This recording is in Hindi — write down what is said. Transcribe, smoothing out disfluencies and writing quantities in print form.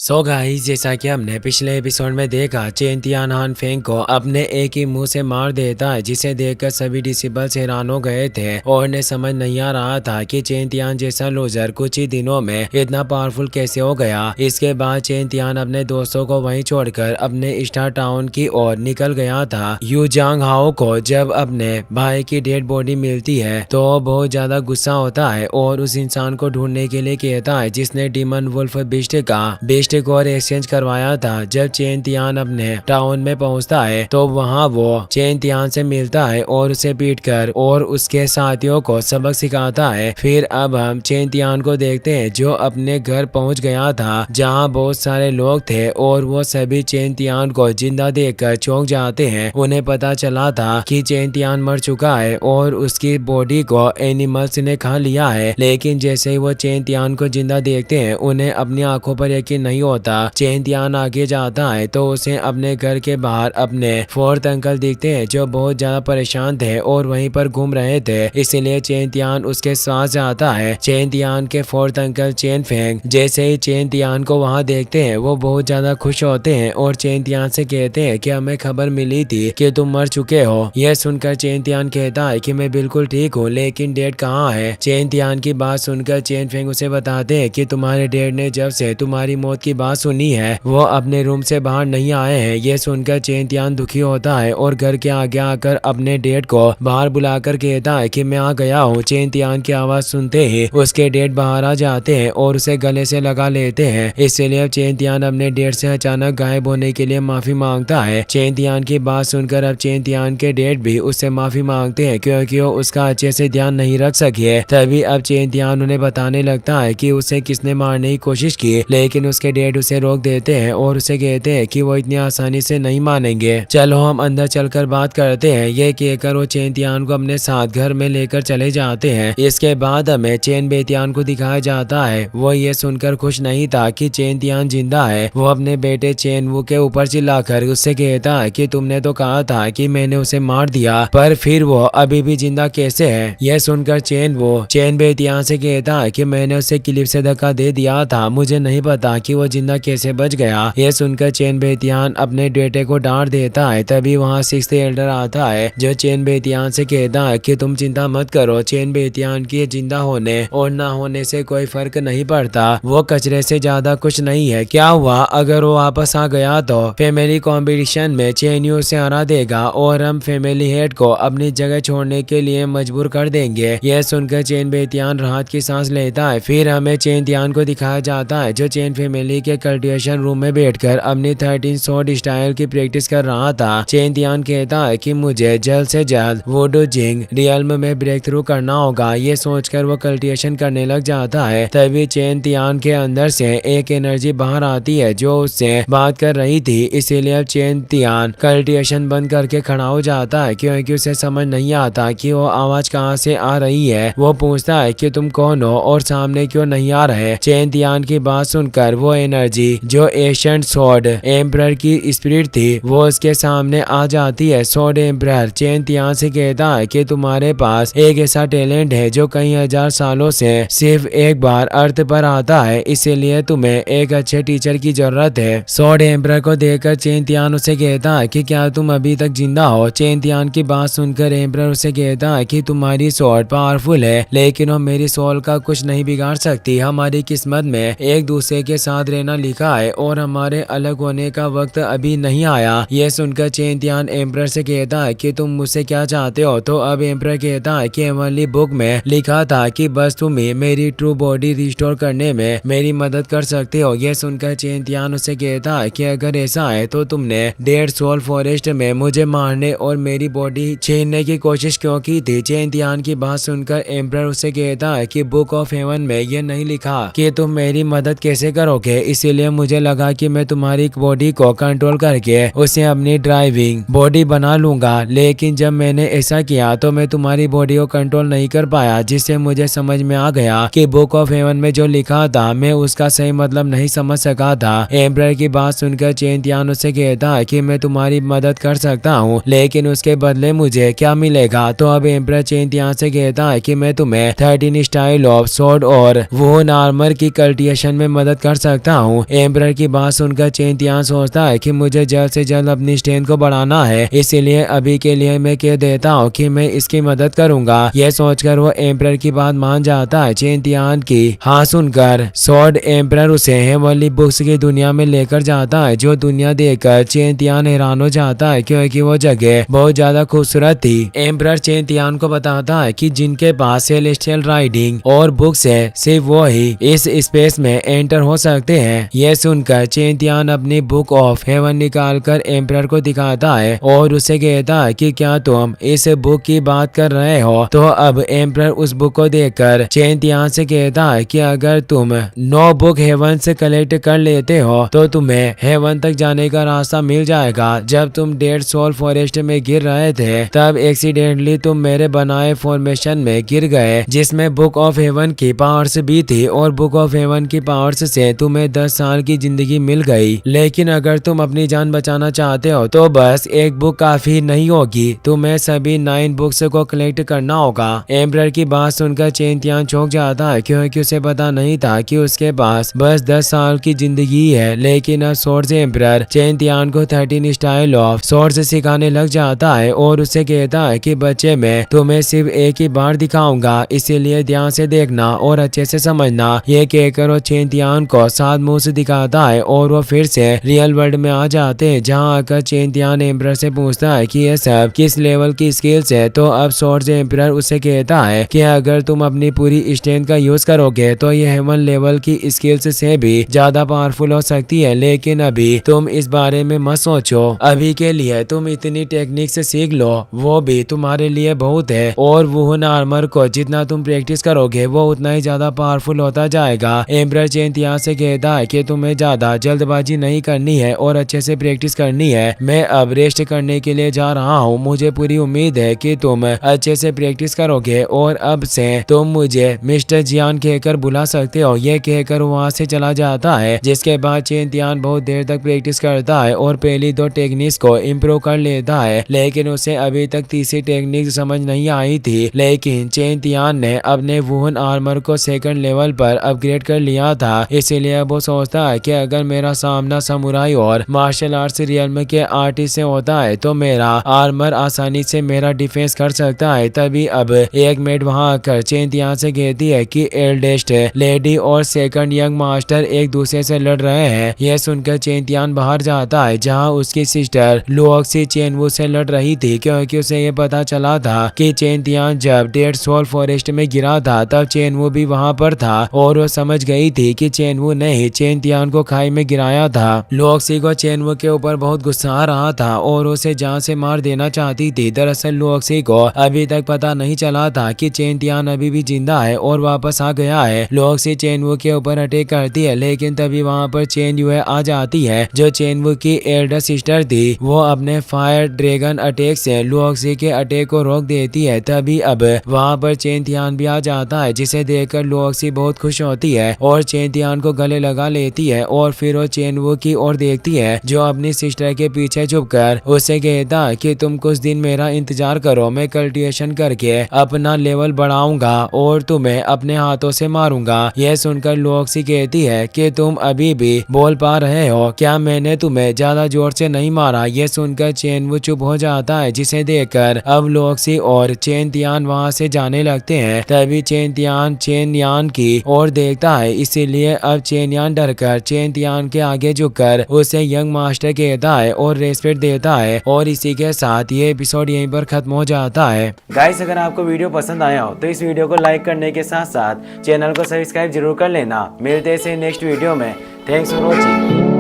सो गाइस, जैसा कि हमने पिछले एपिसोड में देखा, चेन तियान हान फेंग को अपने एक ही मुंह से मार देता है, जिसे देखकर सभी डिसिबल्स हैरान हो गए थे और उन्हें समझ नहीं आ रहा था कि चेन तियान जैसा लूजर कुछ ही दिनों में इतना पावरफुल कैसे हो गया। इसके बाद चेन तियान अपने दोस्तों को वहीं छोड़कर अपने स्टार टाउन की ओर निकल गया था। यू जांग हाओ को जब अपने भाई की डेड बॉडी मिलती है तो बहुत ज्यादा गुस्सा होता है और उस इंसान को ढूंढने के लिए कहता है जिसने डीमन वुल्फ बिस्ट को एक्सचेंज करवाया था। जब चेन तियान अपने टाउन में पहुंचता है तो वहां वो चेन तियान से मिलता है और उसे पीटकर और उसके साथियों को सबक सिखाता है। फिर अब हम चेन तियान को देखते हैं जो अपने घर पहुंच गया था जहां बहुत सारे लोग थे और वो सभी चेन तियान को जिंदा देखकर चौंक जाते हैं। उन्हें पता चला था कि चेन तियान मर चुका है और उसकी बॉडी को एनिमल्स ने खा लिया है, लेकिन जैसे ही वो चेन तियान को जिंदा देखते हैं उन्हें अपनी आंखों पर यकीन नहीं होता। चेन तियान आगे जाता है तो उसे अपने घर के बाहर अपने फोर्थ अंकल दिखते हैं जो बहुत ज्यादा परेशान थे और वहीं पर घूम रहे थे, इसलिए चेन तियान उसके साथ जाता है। चेन तियान के फोर्थ अंकल चेन फेंग जैसे ही चेन तियान को वहां देखते हैं वो बहुत ज्यादा खुश होते हैं और चेन तियान से कहते हैं कि हमें खबर मिली थी कि तुम मर चुके हो। यह सुनकर चेन तियान कहता है कि मैं बिल्कुल ठीक हूँ, लेकिन डेड कहाँ है। चेन तियान की बात सुनकर चेन फेंग उसे बताते हैं कि तुम्हारे डेड ने जब से तुम्हारी मौत की बात सुनी है वो अपने रूम से बाहर नहीं आए हैं। ये सुनकर चेन तियान दुखी होता है और घर के आगे आकर अपने डेड को बाहर बुलाकर कहता है कि मैं आ गया हूँ। चेन तियान की आवाज सुनते ही उसके डेड बाहर आ जाते हैं और उसे गले से लगा लेते हैं, इसलिए अब चेन तियान अपने डेड से अचानक गायब होने के लिए माफी मांगता है। चेन तियान की बात सुनकर अब चेन तियान के डेड भी उससे माफी मांगते हैं क्योंकि वो उसका अच्छे से ध्यान नहीं रख सके। तभी अब चेन तियान उन्हें बताने लगता है कि उसे किसने मारने की कोशिश की, लेकिन उसके डेड उसे रोक देते हैं और उसे कहते हैं कि वो इतनी आसानी से नहीं मानेंगे। चलो हम अंदर चलकर बात करते हैं। ये कहकर वो चेन तियान को अपने साथ घर में लेकर चले जाते हैं। इसके बाद हमें चेन बेतियान को दिखाया जाता है। वो ये सुनकर खुश नहीं था कि चेन तियान जिंदा है। वो अपने बेटे चेन वू के ऊपर चिल्लाकर उससे कहता है कि तुमने तो कहा था कि मैंने उसे मार दिया, पर फिर वो अभी भी जिंदा कैसे है। यह सुनकर चेन वो चेन बेतियान से कहता है कि मैंने उसे क्लिप से धक्का दे दिया था, मुझे नहीं पता कि वो जिंदा कैसे बच गया। यह सुनकर चेन बेतियान अपने बेटे को डांट देता है। तभी वहाँ सिक्स्थ एल्डर आता है जो चेन बेतियान से कहता है कि तुम चिंता मत करो, चेन बेतियान की जिंदा होने और ना होने से कोई फर्क नहीं पड़ता, वो कचरे से ज्यादा कुछ नहीं है। क्या हुआ अगर वो वापस आ गया तो फैमिली कॉम्पिटिशन में चेन यू से हरा देगा और हम फैमिली हेड को अपनी जगह छोड़ने के लिए मजबूर कर देंगे। यह सुनकर चेन बेतियान राहत की सांस लेता है। फिर हमें चेन तियान को दिखाया जाता है जो चेन फैमिली के कल्टिवेशन रूम में बैठकर अपनी 13 शॉट स्टाइल की प्रैक्टिस कर रहा था। चेन तियान कहता है कि मुझे जल्द से जल्द वुडू जिंग रियल्म में ब्रेक थ्रू करना होगा। ये सोचकर वो कल्टिवेशन करने लग जाता है। तभी चेन तियान के अंदर से एक एनर्जी बाहर आती है जो उससे बात कर रही थी, इसीलिए अब चेन तियान कल्टिवेशन बंद करके खड़ा हो जाता है क्योंकि उसे समझ नहीं आता कि वो आवाज कहाँ से आ रही है। वो पूछता है कि तुम कौन हो और सामने क्यों नहीं आ रहे। चेन तियान की बात सुनकर वो एनर्जी जो एशियंट सॉर्ड एम्परर की स्पिरिट थी वो उसके सामने आ जाती है। सॉर्ड एम्परर चेन तियान से कहता है कि तुम्हारे पास एक ऐसा टैलेंट है जो कई हजार सालों से सिर्फ एक बार अर्थ पर आता है, इसीलिए तुम्हें एक अच्छे टीचर की जरूरत है। सॉर्ड एम्परर को देखकर चेन तियान उसे कहता है कि क्या तुम अभी तक जिंदा हो। चेन तियान की बात सुनकर एम्परर उसे कहता है कि तुम्हारी सॉर्ड पावरफुल है लेकिन वो मेरी सोल का कुछ नहीं बिगाड़ सकती। हमारी किस्मत में एक दूसरे के साथ रहना लिखा है और हमारे अलग होने का वक्त अभी नहीं आया। यह सुनकर चेन तियान एम्परर से कहता है कि तुम मुझसे क्या चाहते हो। तो अब एम्परर कहता है कि हेवनली बुक में लिखा था कि बस तुम ही मेरी ट्रू बॉडी रिस्टोर करने में मेरी मदद कर सकते हो। यह सुनकर चेन तियान उसे कहता है कि अगर ऐसा है तो तुमने डेड सोल फॉरेस्ट में मुझे मारने और मेरी बॉडी छीनने की कोशिश क्यों की थी। चेन तियान की बात सुनकर एम्परर उसे कहता है कि बुक ऑफ हेवन में यह नहीं लिखा कि तुम मेरी मदद कैसे करोगे, इसीलिए मुझे लगा कि मैं तुम्हारी बॉडी को कंट्रोल करके उसे अपनी ड्राइविंग बॉडी बना लूंगा, लेकिन जब मैंने ऐसा किया तो मैं तुम्हारी बॉडी को कंट्रोल नहीं कर पाया, जिससे मुझे समझ में आ गया कि बुक ऑफ हेवन में जो लिखा था मैं उसका सही मतलब नहीं समझ सका था। एम्परर की बात सुनकर चेन तियान उससे कहता है कि मैं तुम्हारी मदद कर सकता हूँ, लेकिन उसके बदले मुझे क्या मिलेगा। तो अब एम्परर चेन तियान से कहता है कि मैं तुम्हें 13 स्टाइल ऑफ स्वॉर्ड और वोन आर्मर की कल्टिवेशन में मदद कर सकता हूँ। एम्परर की बात सुनकर चेन तियान सोचता है कि मुझे जल्द से जल्द अपनी स्ट्रेंथ को बढ़ाना है, इसीलिए अभी के लिए मैं कह देता हूँ कि मैं इसकी मदद करूंगा। यह सोचकर वो एम्परर की बात मान जाता है। चेन तियान की हाँ सुनकर स्वॉर्ड एम्परर उसे हेवनली बुक्स की दुनिया में लेकर जाता है, जो दुनिया देखकर चेन तियान हैरान हो जाता है क्योंकि वो जगह बहुत ज्यादा खूबसूरत थी। एम्परर चेन तियान को बताता है कि जिनके पास सेलेस्टियल राइडिंग और बुक्स है सिर्फ वो ही इस स्पेस में एंटर हो सकते हैं। यह सुनकर चेन तियान अपनी बुक ऑफ हेवन निकालकर एम्परर को दिखाता है और उसे कहता है कि क्या तुम इस बुक की बात कर रहे हो। तो अब एम्परर उस बुक को देखकर चेन तियान से कहता है कि अगर तुम 9 बुक हेवन से कलेक्ट कर लेते हो तो तुम्हें हेवन तक जाने का रास्ता मिल जाएगा। जब तुम डेड सोल फॉरेस्ट में गिर रहे थे तब एक्सीडेंटली तुम मेरे बनाए फॉर्मेशन में गिर गए, जिसमें बुक ऑफ हेवन की पावर्स भी थी और बुक ऑफ हेवन की पावर्स से तुम्हें 10 साल की जिंदगी मिल गई। लेकिन अगर तुम अपनी जान बचाना चाहते हो तो बस एक बुक काफी नहीं होगी, तुम्हें सभी 9 बुक्स को कलेक्ट करना होगा। एम्परर की बात सुनकर चेन तियान चौंक जाता है क्योंकि उसे पता नहीं था कि उसके पास बस 10 साल की जिंदगी है। लेकिन अब स्वॉर्ड्स एम्परर चेन तियान को 13 स्टाइल ऑफ स्वॉर्ड्स सिखाने लग जाता है और उसे कहता है कि बच्चे मैं तुम्हें सिर्फ एक ही बार दिखाऊंगा, इसीलिए ध्यान से देखना और अच्छे से समझना। ये कहकर वो चेन तियान को 7 मुंह से दिखाता है और वो फिर से रियल वर्ल्ड में आ जाते हैं, जहाँ आकर चेन तियान एम्परर से पूछता है कि ये सब किस लेवल की स्किल्स है। तो अब स्वॉर्ड्स एम्परर उसे कहता है कि अगर तुम अपनी पूरी स्ट्रेंथ का यूज करोगे तो ये हेवन लेवल की स्किल्स से भी ज्यादा पावरफुल हो सकती है, लेकिन अभी तुम इस बारे में मत सोचो। अभी के लिए तुम इतनी टेक्निक से सीख लो, वो भी तुम्हारे लिए बहुत है और वुहन आर्मर को जितना तुम प्रैक्टिस करोगे वो उतना ही ज्यादा पावरफुल होता जाएगा। एम्परर चेन तियान से कहता है कि तुम्हें ज्यादा जल्दबाजी नहीं करनी है और अच्छे से प्रैक्टिस करनी है। मैं अब रेस्ट करने के लिए जा रहा हूँ, मुझे पूरी उम्मीद है कि तुम अच्छे से प्रैक्टिस करोगे और अब से तुम मुझे मिस्टर जियान कहकर बुला सकते हो। ये कहकर वहाँ से चला जाता है, जिसके बाद चेन तियान बहुत देर तक प्रैक्टिस करता है और पहली 2 टेक्निक्स को इम्प्रूव कर लेता है, लेकिन उसे अभी तक तीसरी टेक्निक समझ नहीं आई थी। लेकिन चेन तियान ने अपने वुहन आर्मर को 2nd लेवल पर अपग्रेड कर लिया था, इसीलिए वो सोचता है कि अगर मेरा सामना समुराई और मार्शल आर्ट्स रियल्म के आर्टिस्ट से होता है तो मेरा आर्मर आसानी से मेरा डिफेंस कर सकता है। तभी अब एक मेट वहां आकर चेन तियान से कहती है कि एल्डेस्ट लेडी और 2nd यंग मास्टर एक दूसरे से लड़ रहे हैं। यह सुनकर चेन तियान बाहर जाता है, जहां उसकी सिस्टर लुओक्सी चेनवू से लड़ रही थी, क्योंकि उसे ये पता चला था कि चेन तियान जब डेड सोल फॉरेस्ट में गिरा था तब चेनवू भी वहां पर था और वो समझ गई थी कि चेनवू ने ही चेन तियान को खाई में गिराया था। लुओक्सी को चेनवू के ऊपर बहुत गुस्सा आ रहा था और उसे जान से मार देना चाहती थी। दरअसल लुओक्सी को अभी तक पता नहीं चला था कि चेन तियान अभी भी जिंदा है और वापस आ गया है। लुओक्सी चेनवू के ऊपर अटैक करती है, लेकिन तभी वहां पर चेन युए आ जाती है, जो चेनवू की एल्डर सिस्टर थी। वो अपने फायर ड्रैगन अटैक से लुओक्सी के अटैक को रोक देती है। तभी अब वहां पर चेन तियान भी आ जाता है, जिसे देखकर लुओक्सी बहुत खुश होती है और चेन तियान को गले लगा लेती है और फिर वो चेनवू की ओर देखती है, जो अपनी सिस्टर के पीछे छुपकर उससे कहता है कि तुम कुछ दिन मेरा इंतजार करो, मैं कल्टिवेशन करके अपना लेवल बढ़ाऊंगा और तुम्हें अपने हाथों से मारूंगा। यह सुनकर लुओक्सी कहती है कि तुम अभी भी बोल पा रहे हो क्या, मैंने तुम्हें ज्यादा जोर से नहीं मारा। यह सुनकर चेनवू चुप हो जाता है, जिसे देखकर अब लुओक्सी और चेन तियान वहां से जाने लगते हैं। तभी चेन तियान चेन यान की ओर देखता है, इसीलिए अब चेन यान डरकर चेन तियान के आगे झुककर उसे यंग मास्टर कहता है और रेस्पेक्ट देता है। और इसी के साथ ये एपिसोड यहीं पर खत्म हो जाता है। गाइस, अगर आपको वीडियो पसंद आया हो तो इस वीडियो को लाइक करने के साथ साथ चैनल को सब्सक्राइब जरूर कर लेना। मिलते हैं नेक्स्ट वीडियो में। Thanks for watching.